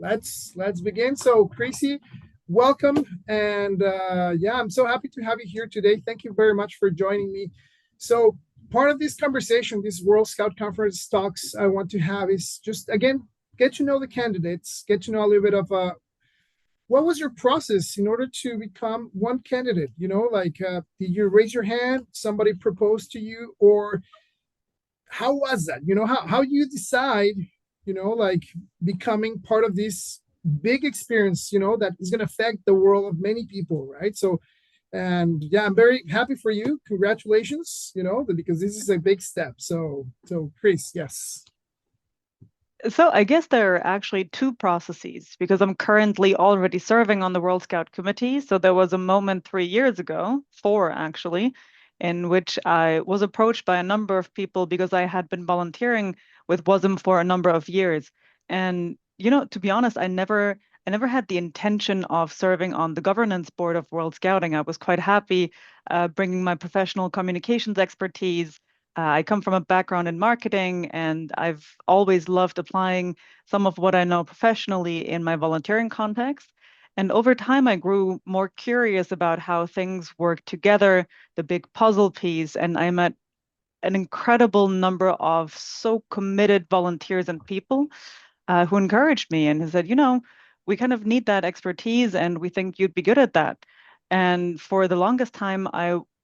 Let's begin. So, Chrissy, welcome, and yeah, I'm so happy to have you here today. Thank you very much for joining me. So, part of this conversation, this World Scout Conference talks, I want to have is just again get to know the candidates, get to know a little bit of what was your process in order to become one candidate. Did you raise your hand? Somebody proposed to you, or how was that? How you decide, becoming part of this big experience, that is going to affect the world of many people, right? So, and yeah, I'm very happy for you. Congratulations, because this is a big step. So Chris, yes. So I guess there are actually two processes because I'm currently already serving on the World Scout Committee. So there was a moment 3 years ago, four actually, in which I was approached by a number of people because I had been volunteering with WASM for a number of years. And to be honest, I never had the intention of serving on the governance board of World Scouting. I was quite happy bringing my professional communications expertise. I come from a background in marketing, and I've always loved applying some of what I know professionally in my volunteering context. And over time, I grew more curious about how things work together, the big puzzle piece, and I met an incredible number of so committed volunteers and people who encouraged me and who said, we kind of need that expertise, and we think you'd be good at that. And for the longest time,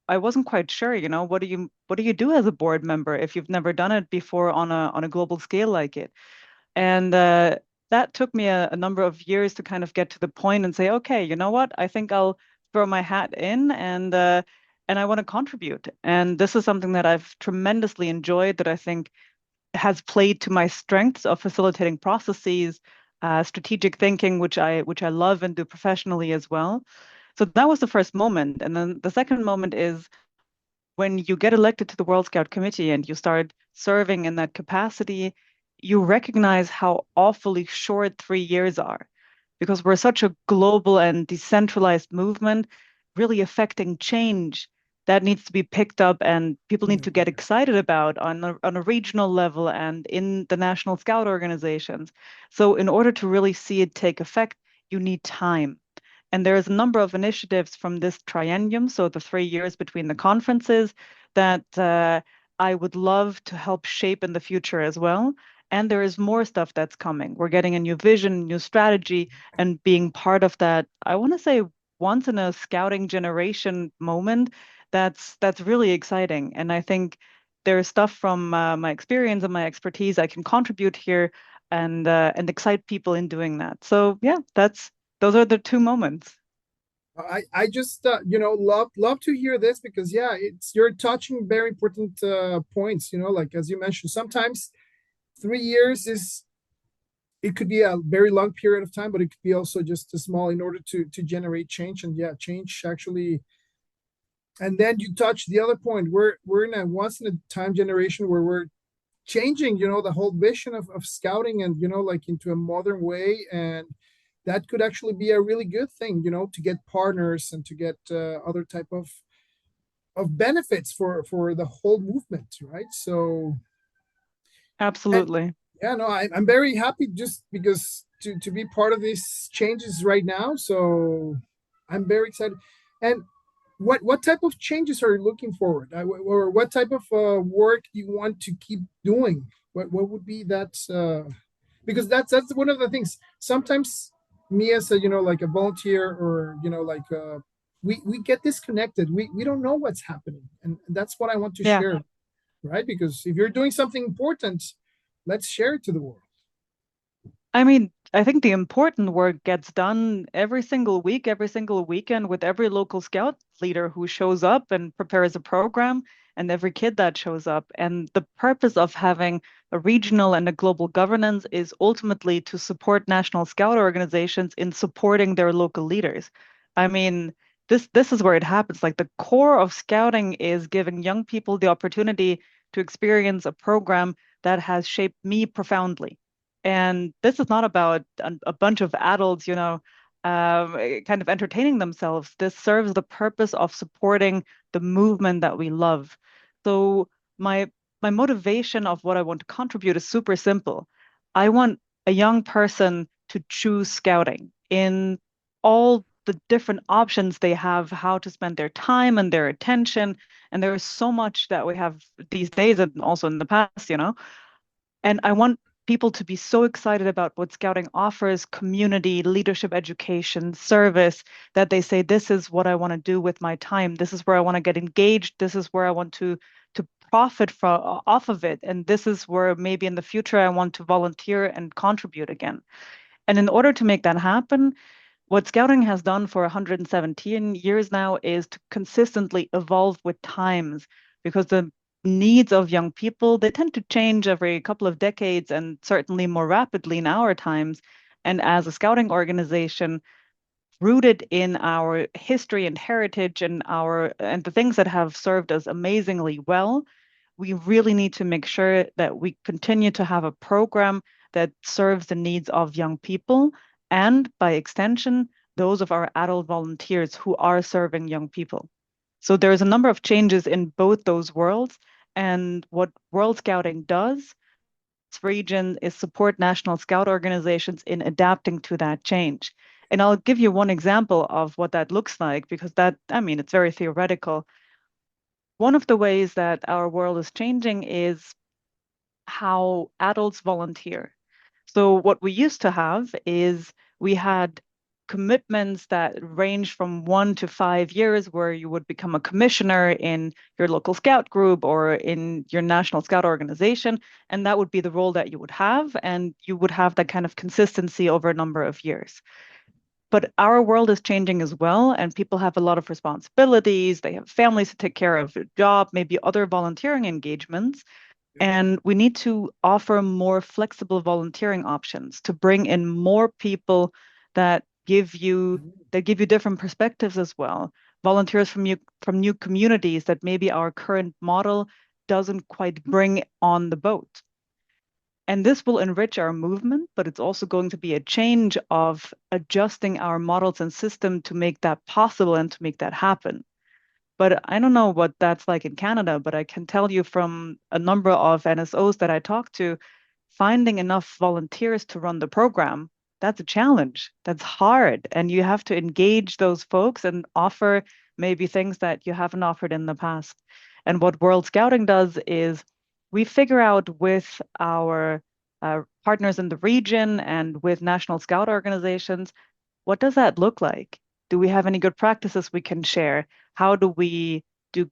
I wasn't quite sure, what do you do as a board member if you've never done it before on a global scale like it? And that took me a number of years to kind of get to the point and say, okay, you know what? I think I'll throw my hat in and I want to contribute. And this is something that I've tremendously enjoyed that I think has played to my strengths of facilitating processes, strategic thinking, which I love and do professionally as well. So that was the first moment. And then the second moment is when you get elected to the World Scout Committee and you start serving in that capacity, you recognize how awfully short 3 years are because we're such a global and decentralized movement, really affecting change that needs to be picked up and people need Yeah. to get excited about on a regional level and in the national scout organizations. So, in order to really see it take effect, you need time. And there's a number of initiatives from this triennium, so the 3 years between the conferences, that I would love to help shape in the future as well. And there is more stuff that's coming. We're getting a new vision, new strategy, and being part of that, I want to say once in a scouting generation moment, that's really exciting. And I think there's stuff from my experience and my expertise I can contribute here and excite people in doing that. So yeah, those are the two moments. I just love to hear this because yeah, you're touching very important points. Like as you mentioned, sometimes 3 years is it could be a very long period of time, but it could be also just a small in order to generate change. And yeah, change actually. And then you touch the other point. We're in a once in a time generation where we're changing, the whole vision of scouting and like into a modern way. And that could actually be a really good thing, to get partners and to get other type of benefits for the whole movement, right? So and Absolutely. yeah, no, I'm very happy just because to be part of these changes right now. So I'm very excited. And what type of changes are you looking forward, or what type of work do you want to keep doing? What would be that? Because that's one of the things. Sometimes me as a like a volunteer or we get disconnected. We don't know what's happening, and that's what I want to Yeah. share, right? Because if you're doing something important, let's share it to the world. I mean, I think the important work gets done every single week, every single weekend with every local scout leader who shows up and prepares a program and every kid that shows up. And the purpose of having a regional and a global governance is ultimately to support national scout organizations in supporting their local leaders. I mean, this is where it happens. Like the core of scouting is giving young people the opportunity to experience a program that has shaped me profoundly. And this is not about a bunch of adults, kind of entertaining themselves. This serves the purpose of supporting the movement that we love. So my my motivation of what I want to contribute is super simple. I want a young person to choose scouting in all the different options they have, how to spend their time and their attention. And there is so much that we have these days and also in the past, And I want people to be so excited about what scouting offers, community, leadership education, service, that they say, this is what I want to do with my time. This is where I want to get engaged. This is where I want to profit from off of it. And this is where maybe in the future I want to volunteer and contribute again. And in order to make that happen, what Scouting has done for 117 years now is to consistently evolve with times because the needs of young people, they tend to change every couple of decades and certainly more rapidly in our times. And as a scouting organization, rooted in our history and heritage and the things that have served us amazingly well, we really need to make sure that we continue to have a program that serves the needs of young people and by extension, those of our adult volunteers who are serving young people. So there's a number of changes in both those worlds. And what World Scouting does, its region, is support national scout organizations in adapting to that change. And I'll give you one example of what that looks like because it's very theoretical. One of the ways that our world is changing is how adults volunteer. So what we used to have is we had commitments that range from 1 to 5 years where you would become a commissioner in your local scout group or in your national scout organization. And that would be the role that you would have. And you would have that kind of consistency over a number of years. But our world is changing as well, and people have a lot of responsibilities. They have families to take care of, a job, maybe other volunteering engagements. Yeah. And we need to offer more flexible volunteering options to bring in more people that give you different perspectives as well. Volunteers from new communities that maybe our current model doesn't quite bring on the boat. And this will enrich our movement, but it's also going to be a change of adjusting our models and system to make that possible and to make that happen. But I don't know what that's like in Canada, but I can tell you from a number of NSOs that I talked to, finding enough volunteers to run the program, that's a challenge. That's hard. And you have to engage those folks and offer maybe things that you haven't offered in the past. And what World Scouting does is we figure out with our partners in the region and with national scout organizations, what does that look like? Do we have any good practices we can share? How do we do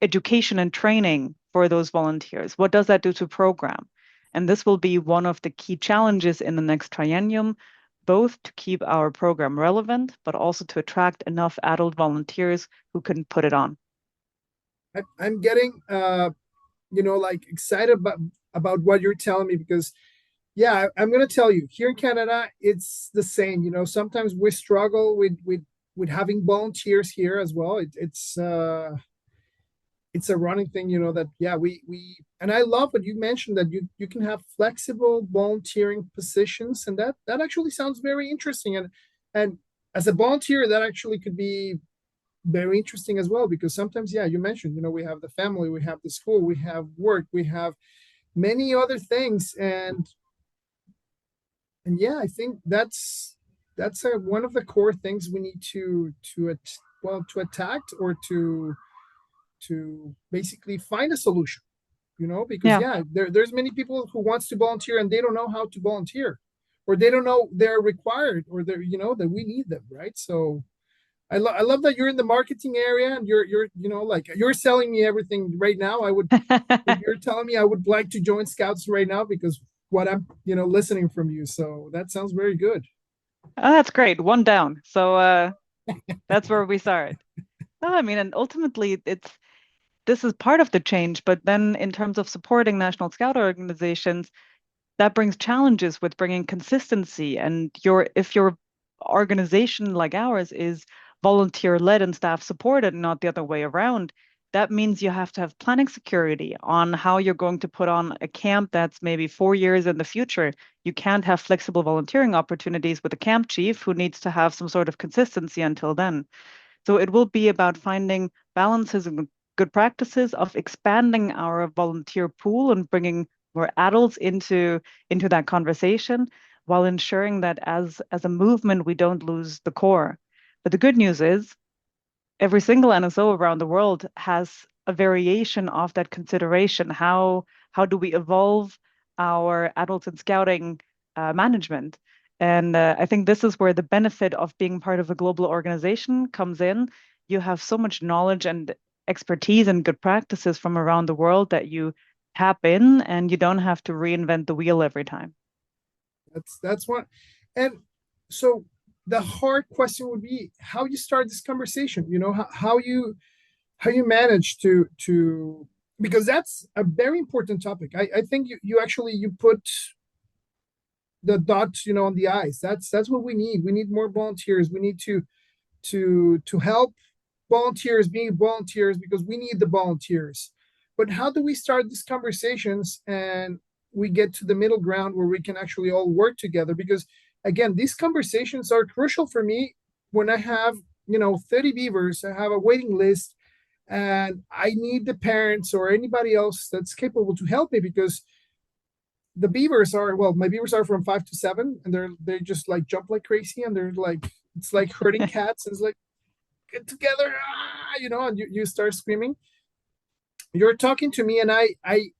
education and training for those volunteers? What does that do to program? And this will be one of the key challenges in the next triennium, both to keep our program relevant, but also to attract enough adult volunteers who can put it on. I'm getting like excited about what you're telling me because yeah, I'm gonna tell you, here in Canada, it's the same. Sometimes we struggle with having volunteers here as well. It's a running thing, that yeah, we and I love what you mentioned that you can have flexible volunteering positions, and that actually sounds very interesting. And as a volunteer, that actually could be very interesting as well because sometimes, yeah, you mentioned, we have the family, we have the school, we have work, we have many other things, and yeah, I think that's one of the core things we need to attack or to basically find a solution, because Yeah. yeah, there's many people who wants to volunteer and they don't know how to volunteer, or they don't know they're required, or they're that we need them, right? So I love that you're in the marketing area and you're like you're selling me everything right now. If you're telling me I would like to join Scouts right now because what I'm listening from you, so that sounds very good. Oh, that's great. One down. So that's where we start. No, and ultimately this is part of the change, but then in terms of supporting national scout organizations, that brings challenges with bringing consistency. And if your organization like ours is volunteer led and staff supported, not the other way around, that means you have to have planning security on how you're going to put on a camp that's maybe 4 years in the future. You can't have flexible volunteering opportunities with a camp chief who needs to have some sort of consistency until then. So it will be about finding balances and good practices of expanding our volunteer pool and bringing more adults into that conversation, while ensuring that as a movement, we don't lose the core. But the good news is every single NSO around the world has a variation of that consideration. How do we evolve our adults in scouting management? And I think this is where the benefit of being part of a global organization comes in. You have so much knowledge and expertise and good practices from around the world that you tap in, and you don't have to reinvent the wheel every time. That's one. And so the hard question would be how you start this conversation. How you manage to because that's a very important topic. I think you actually you put the dots, on the i's. That's what we need. We need more volunteers. We need to help volunteers being volunteers because we need the volunteers. But how do we start these conversations and we get to the middle ground where we can actually all work together? Because again, these conversations are crucial for me when I have 30 beavers. I have a waiting list, and I need the parents or anybody else that's capable to help me, because the beavers are, well, my beavers are from 5 to 7, and they just like jump like crazy, and they're like, it's like herding cats. It's like, get together, and you start screaming. You're talking to me, and I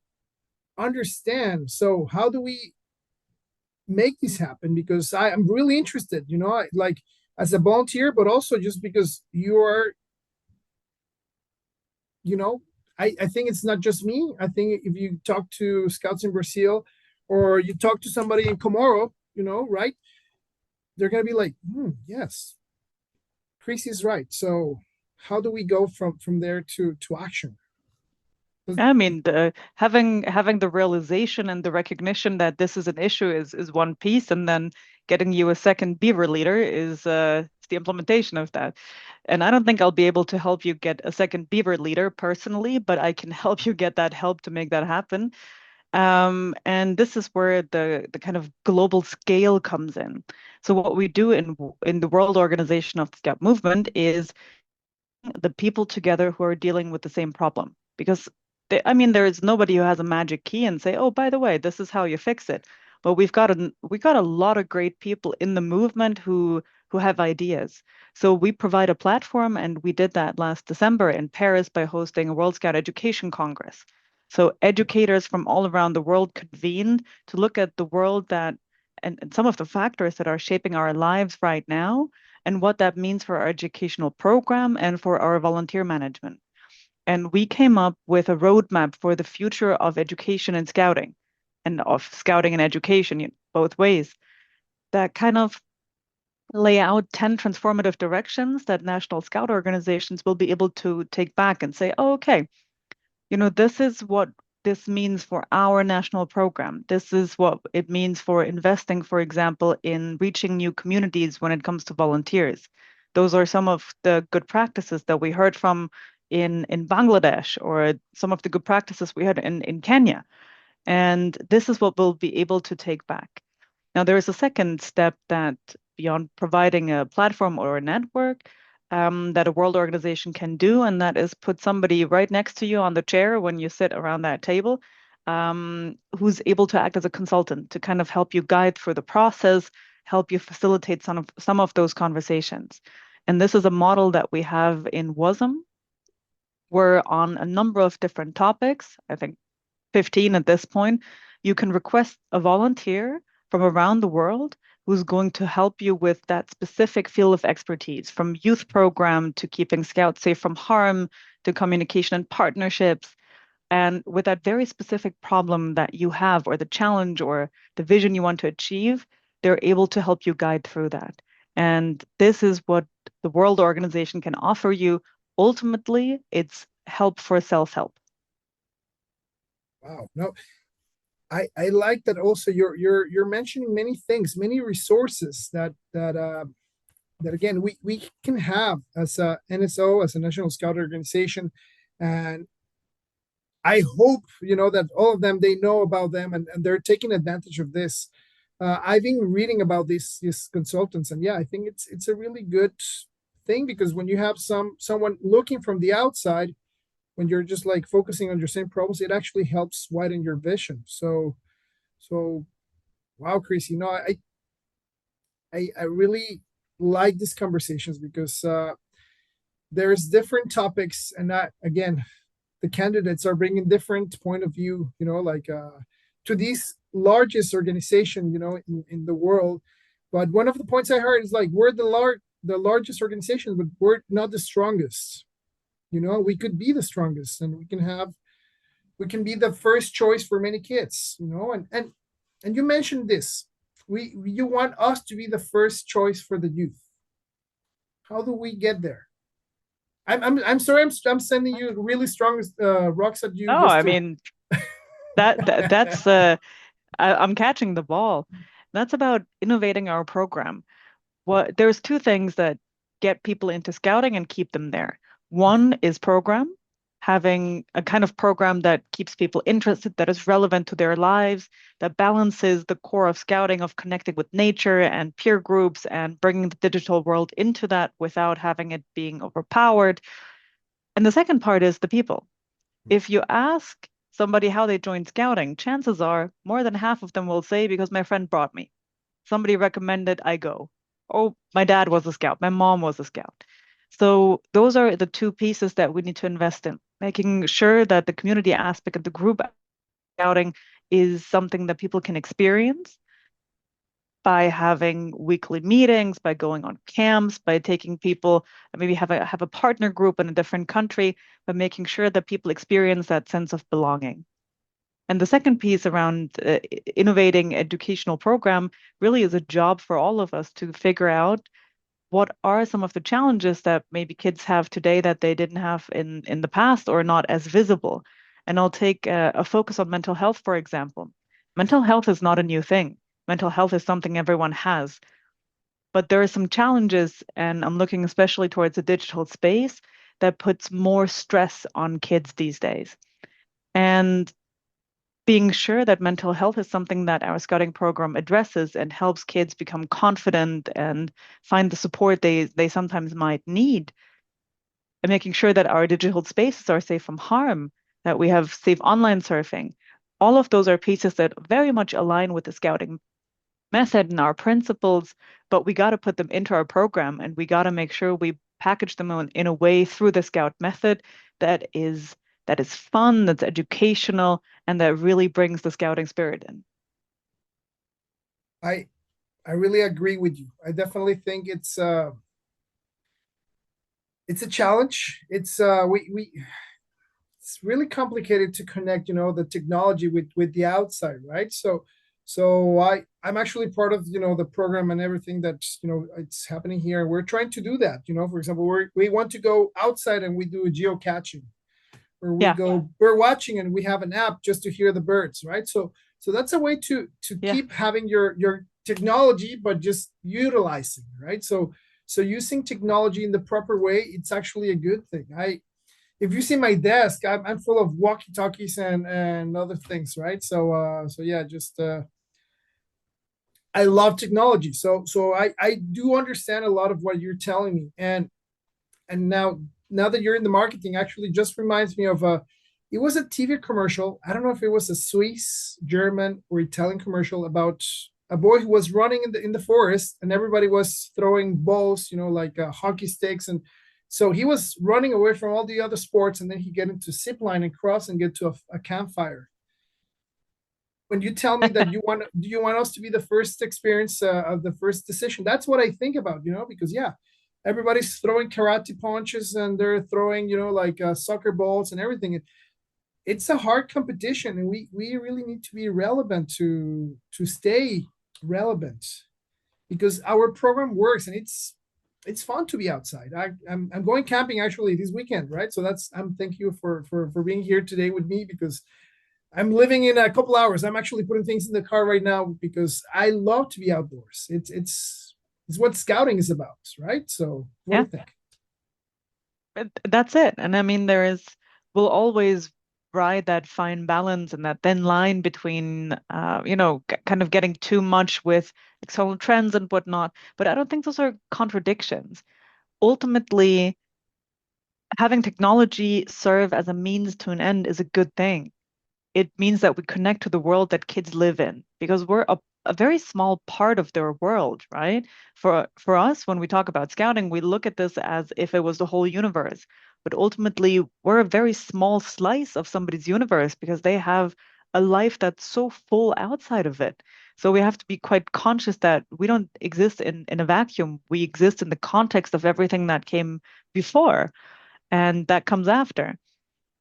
understand. So how do we make this happen? Because I'm really interested, like as a volunteer, but also just because you are, I think it's not just me. I think if you talk to scouts in Brazil, or you talk to somebody in Comoro, right? They're gonna be like, yes, Chrissy is right. So how do we go from there to action? I mean, having the realization and the recognition that this is an issue is one piece, and then getting you a second beaver leader is the implementation of that. And I don't think I'll be able to help you get a second beaver leader personally, but I can help you get that help to make that happen. And this is where the kind of global scale comes in. So what we do in the World Organization of the Scout Movement is the people together who are dealing with the same problem. Because I mean, there is nobody who has a magic key and say, "Oh, by the way, this is how you fix it." But we got a lot of great people in the movement who have ideas. So we provide a platform, and we did that last December in Paris by hosting a World Scout Education Congress. So educators from all around the world convened to look at the world and some of the factors that are shaping our lives right now, and what that means for our educational program and for our volunteer management. And we came up with a roadmap for the future of education and scouting, and of scouting and education, both ways, that kind of lay out 10 transformative directions that national scout organizations will be able to take back and say, oh, okay, this is what this means for our national program. This is what it means for investing, for example, in reaching new communities when it comes to volunteers. Those are some of the good practices that we heard from in Bangladesh, or some of the good practices we had in Kenya. And this is what we'll be able to take back. Now, there is a second step that beyond providing a platform or a network, that a world organization can do, and that is put somebody right next to you on the chair when you sit around that table, who's able to act as a consultant to kind of help you guide through the process, help you facilitate some of those conversations. And this is a model that we have in WASM. We're on a number of different topics, I think 15 at this point. You can request a volunteer from around the world who's going to help you with that specific field of expertise, from youth program to keeping scouts safe from harm to communication and partnerships. And with that very specific problem that you have, or the challenge or the vision you want to achieve, they're able to help you guide through that. And this is what the World Organization can offer you. Ultimately, it's help for self-help. Wow. No, I like that also. You're mentioning many things, many resources that again we can have as a NSO, as a National Scout Organization. And I hope that all of them, they know about them, and they're taking advantage of this. I've been reading about these consultants, and yeah, I think it's a really good thing, because when you have someone looking from the outside, when you're just like focusing on your same problems, it actually helps widen your vision. So wow, Chris, I really like these conversations because there's different topics, and that again, the candidates are bringing different point of view. Like to these largest organization, in the world. But one of the points I heard is like we're the largest organization, but we're not the strongest. We could be the strongest, and we can be the first choice for many kids. And you mentioned this. You want us to be the first choice for the youth. How do we get there? I'm sorry. I'm sending you really strong rocks at you Oh, just I to. mean that's I'm catching the ball. That's about innovating our program. There's two things that get people into scouting and keep them there. One is program, having a kind of program that keeps people interested, that is relevant to their lives, that balances the core of scouting of connecting with nature and peer groups and bringing the digital world into that without having it being overpowered. And the second part is the people. If you ask somebody how they joined scouting, chances are more than half of them will say, because my friend brought me. Somebody recommended I go. Oh, my dad was a scout. My mom was a scout. So those are the two pieces that we need to invest in, making sure that the community aspect of the group scouting is something that people can experience by having weekly meetings, by going on camps, by taking people, maybe have a partner group in a different country, but making sure that people experience that sense of belonging. And the second piece around innovating educational program really is a job for all of us to figure out what are some of the challenges that maybe kids have today that they didn't have in the past or not as visible. And I'll take a focus on mental health, for example. Mental health is not a new thing. Mental health is something everyone has, but there are some challenges, and I'm looking especially towards the digital space that puts more stress on kids these days. And being sure that mental health is something that our scouting program addresses and helps kids become confident and find the support they sometimes might need, and making sure that our digital spaces are safe from harm, that we have safe online surfing. All of those are pieces that very much align with the scouting method and our principles, but we got to put them into our program and we got to make sure we package them in a way through the scout method that is that is fun, that's educational, and that really brings the scouting spirit in. I I really agree with you. I definitely think it's a challenge. We it's really complicated to connect, the technology with the outside, right? So I'm actually part of, the program and everything that's, it's happening here. We're trying to do that. For example, we want to go outside and we do geocaching, or we Yeah, go bird watching and we have an app just to hear the birds, right? So that's a way to yeah. keep having your technology, but just utilizing, right? So using technology in the proper way, it's actually a good thing. I If you see my desk, I'm full of walkie talkies and other things, right? So yeah, just I love technology. So I do understand a lot of what you're telling me, and now that you're in the marketing, actually just reminds me of it was a TV commercial. I don't know if it was a Swiss, German, or Italian commercial about a boy who was running in the forest, and everybody was throwing balls, like hockey sticks, and so he was running away from all the other sports, and then he get into zip line and cross and get to a campfire. When you tell me that do you want us to be the first experience of the first decision? That's what I think about, because yeah, everybody's throwing karate punches and they're throwing, like soccer balls and everything. It's a hard competition, and we really need to be relevant to stay relevant, because our program works, and it's fun to be outside. I'm going camping actually this weekend, right? So that's I'm thank you for being here today with me, because I'm living in a couple hours. I'm actually putting things in the car right now because I love to be outdoors. It's what scouting is about, right? So what do Yeah, you think? that's it. And I mean, we'll always ride that fine balance and that thin line between, kind of getting too much with external trends and whatnot. But I don't think those are contradictions. Ultimately, having technology serve as a means to an end is a good thing. It means that we connect to the world that kids live in, because we're a very small part of their world, right? For us, when we talk about scouting, we look at this as if it was the whole universe. But ultimately, we're a very small slice of somebody's universe because they have a life that's so full outside of it. So we have to be quite conscious that we don't exist in a vacuum. We exist in the context of everything that came before and that comes after.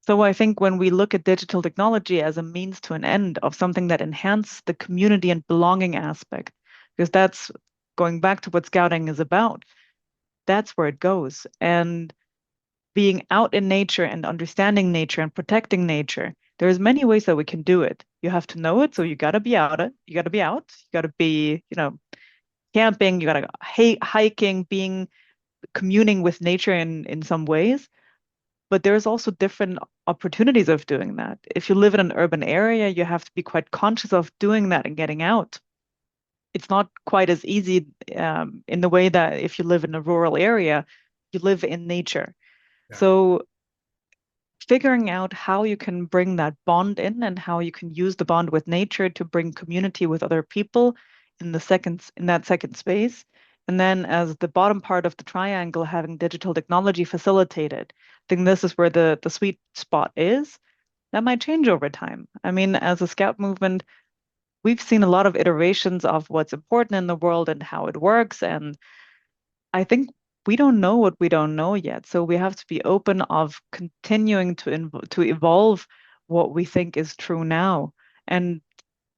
So I think when we look at digital technology as a means to an end of something that enhances the community and belonging aspect, because that's going back to what scouting is about, that's where it goes. And being out in nature and understanding nature and protecting nature, there's many ways that we can do it. You have to know it, so you got to be out. You got to be out. You got to be, camping. You got to hiking, being communing with nature in some ways. But there's also different opportunities of doing that. If you live in an urban area, you have to be quite conscious of doing that and getting out. It's not quite as easy in the way that if you live in a rural area, you live in nature. Yeah, So figuring out how you can bring that bond in and how you can use the bond with nature to bring community with other people in that second space. And then as the bottom part of the triangle, having digital technology facilitated. I think this is where the sweet spot is. That might change over time. I mean, as a scout movement, we've seen a lot of iterations of what's important in the world and how it works. And I think we don't know what we don't know yet. So we have to be open of continuing to evolve what we think is true now. And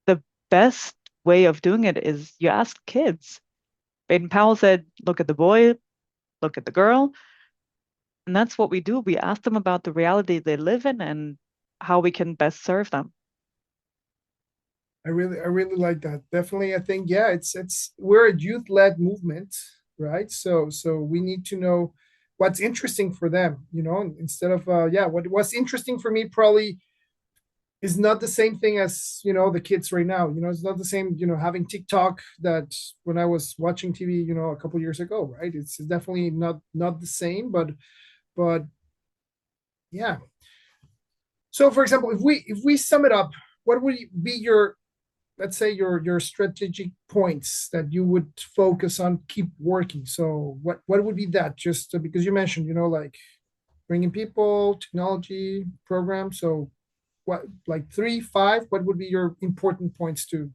the best way of doing it is you ask kids. Baden Powell said, look at the boy, look at the girl. And that's what we do. We ask them about the reality they live in and how we can best serve them. I really like that. Definitely, I think yeah, it's we're a youth-led movement, right? So we need to know what's interesting for them, instead of yeah, what's interesting for me probably is not the same thing as the kids right now. It's not the same, having TikTok that when I was watching TV, a couple years ago, right? It's definitely not the same, but yeah. So for example, if we sum it up, what would be your, let's say, your strategic points that you would focus on keep working? So what would be that? Just because you mentioned, like bringing people, technology, programs. So what, like three, five? What would be your important points to?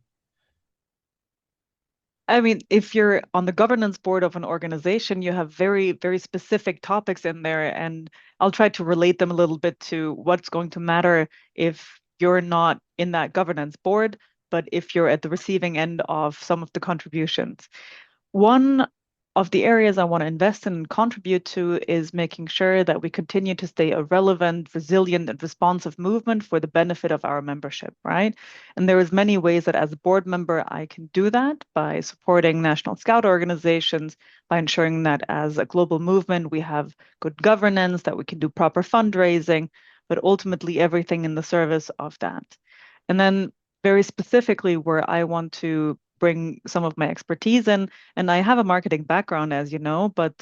I mean, if you're on the governance board of an organization, you have very, very specific topics in there, and I'll try to relate them a little bit to what's going to matter if you're not in that governance board, but if you're at the receiving end of some of the contributions. One of the areas I want to invest in and contribute to is making sure that we continue to stay a relevant, resilient, and responsive movement for the benefit of our membership, right? And there is many ways that as a board member I can do that by supporting national scout organizations, by ensuring that as a global movement we have good governance, that we can do proper fundraising, but ultimately everything in the service of that. And then very specifically where I want to bring some of my expertise in, and I have a marketing background, as you know, but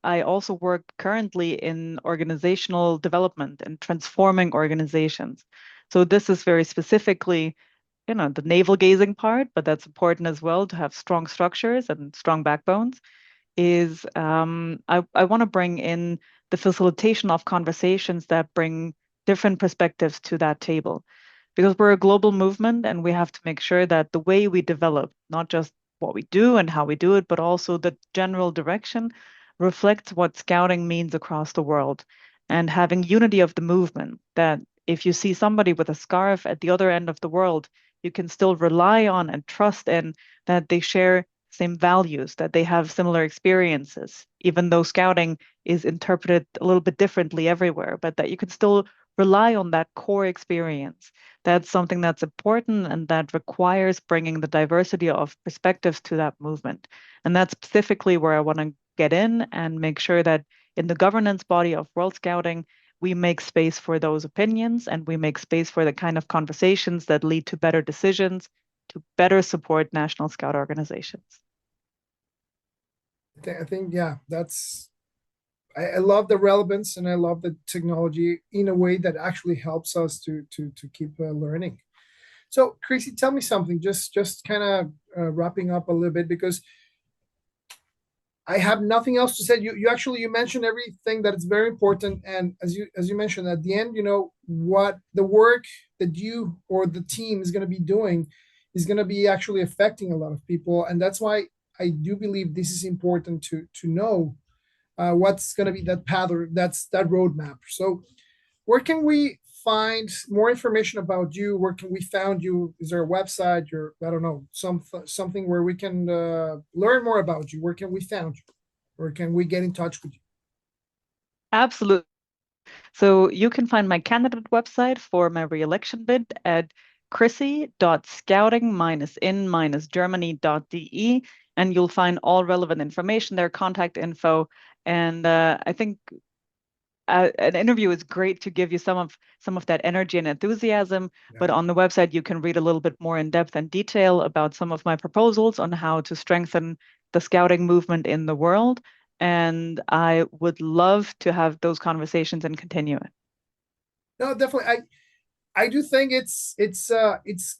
I also work currently in organizational development and transforming organizations. So this is very specifically, the navel gazing part, but that's important as well to have strong structures and strong backbones. Is I want to bring in the facilitation of conversations that bring different perspectives to that table because we're a global movement and we have to make sure that the way we develop, not just what we do and how we do it, but also the general direction reflects what scouting means across the world and having unity of the movement. That if you see somebody with a scarf at the other end of the world, you can still rely on and trust in that they share same values, that they have similar experiences, even though scouting is interpreted a little bit differently everywhere, but that you can still rely on that core experience. That's something that's important and that requires bringing the diversity of perspectives to that movement. And that's specifically where I want to get in and make sure that in the governance body of World Scouting, we make space for those opinions and we make space for the kind of conversations that lead to better decisions to better support national scout organizations. I think yeah, that's I love the relevance and I love the technology in a way that actually helps us to keep learning. So, Chrissy, tell me something. Just kind of wrapping up a little bit because I have nothing else to say. You actually you mentioned everything that is very important, and as you mentioned at the end, what the work that you or the team is going to be doing is going to be actually affecting a lot of people, and that's why I do believe this is important to know what's going to be that path or that's that roadmap. So where can we find more information about you? Where can we find you? Is there a website? Your I don't know something where we can learn more about you? Where can we find you? Where can we get in touch with you? Absolutely. So you can find my candidate website for my re-election bid at chrissy.scouting-in-germany.de, and you'll find all relevant information there, contact info. And I think an interview is great to give you some of that energy and enthusiasm. Yeah. But on the website, you can read a little bit more in depth and detail about some of my proposals on how to strengthen the scouting movement in the world. And I would love to have those conversations and continue it. No, definitely. I do think it's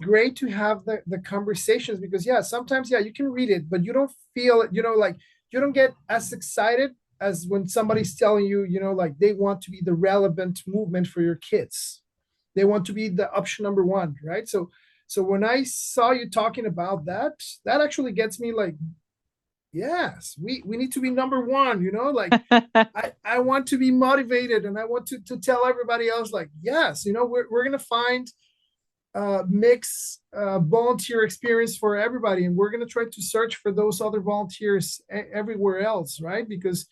great to have the conversations because yeah, sometimes yeah, you can read it, but you don't feel it, like you don't get as excited as when somebody's telling you, like they want to be the relevant movement for your kids. They want to be the option number one, right? So when I saw you talking about that, that actually gets me like, yes, we need to be number one, like I want to be motivated and I want to tell everybody else like, yes, we're gonna find mix volunteer experience for everybody and we're going to try to search for those other volunteers everywhere else, right? Because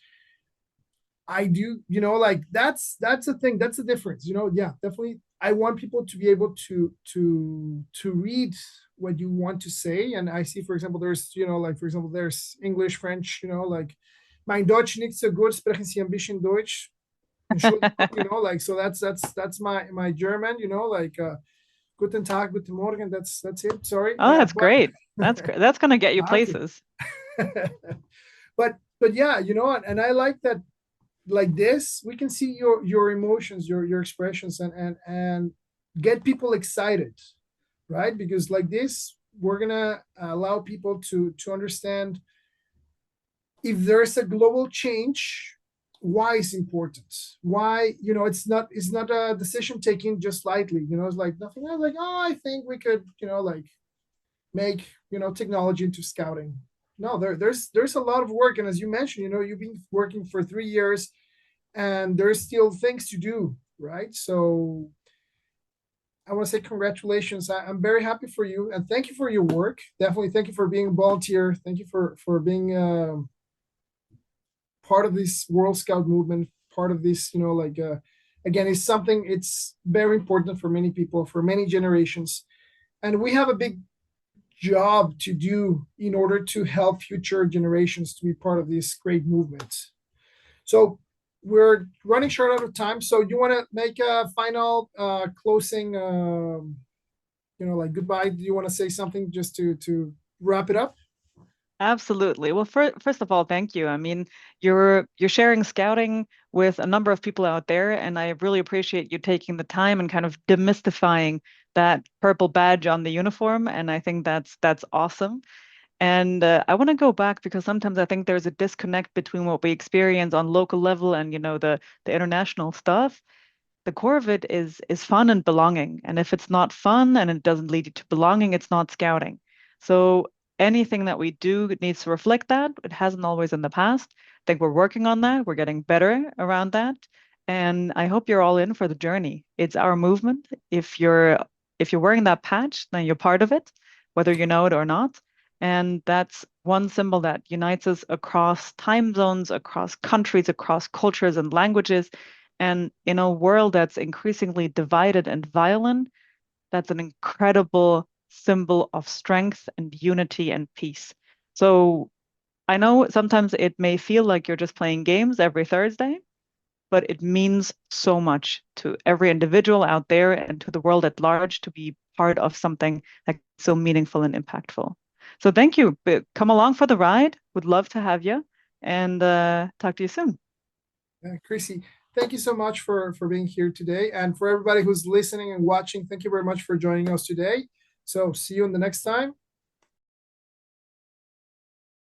I do, like that's the thing, that's the difference, yeah, definitely. I want people to be able to read what you want to say. And I see, for example, there's, like for example, there's English, French, like mein Deutsch nicht so gut, sprechen Sie ein bisschen Deutsch. Entschuldigung, like so that's my German, like Guten Tag, Guten Morgen. That's it. Sorry. Oh, that's great. That's great. That's going to get you Okay. places. but yeah, and I like that like this, we can see your emotions, your expressions and get people excited, right? Because like this, we're gonna allow people to understand if there's a global change, why it's important, why it's not a decision taken just lightly, it's like nothing else, like, oh, I think we could like make technology into scouting. No, there's a lot of work, and as you mentioned, you've been working for 3 years and there's still things to do, right? So I want to say congratulations. I'm very happy for you and thank you for your work. Definitely thank you for being a volunteer. Thank you for being part of this World Scout movement, part of this, like again, it's something, it's very important for many people, for many generations. And we have a big job to do in order to help future generations to be part of this great movement. So we're running short out of time. So you want to make a final closing, like goodbye? Do you want to say something just to wrap it up? Absolutely. Well, first of all, thank you. I mean, you're sharing scouting with a number of people out there, and I really appreciate you taking the time and kind of demystifying that purple badge on the uniform. And I think that's awesome. And I want to go back because sometimes I think there's a disconnect between what we experience on local level and the international stuff. The core of it is fun and belonging. And if it's not fun and it doesn't lead you to belonging, it's not scouting. So anything that we do needs to reflect that. It hasn't always in the past. I think we're working on that. We're getting better around that. And I hope you're all in for the journey. It's our movement. If you're wearing that patch, then you're part of it, whether you know it or not. And that's one symbol that unites us across time zones, across countries, across cultures and languages. And in a world that's increasingly divided and violent, that's an incredible symbol of strength and unity and peace. So I know sometimes it may feel like you're just playing games every Thursday, but it means so much to every individual out there and to the world at large to be part of something that's so meaningful and impactful. So thank you. Come along for the ride. Would love to have you and talk to you soon. Chrissy, thank you so much for being here today, and for everybody who's listening and watching. Thank you very much for joining us today. So see you in the next time.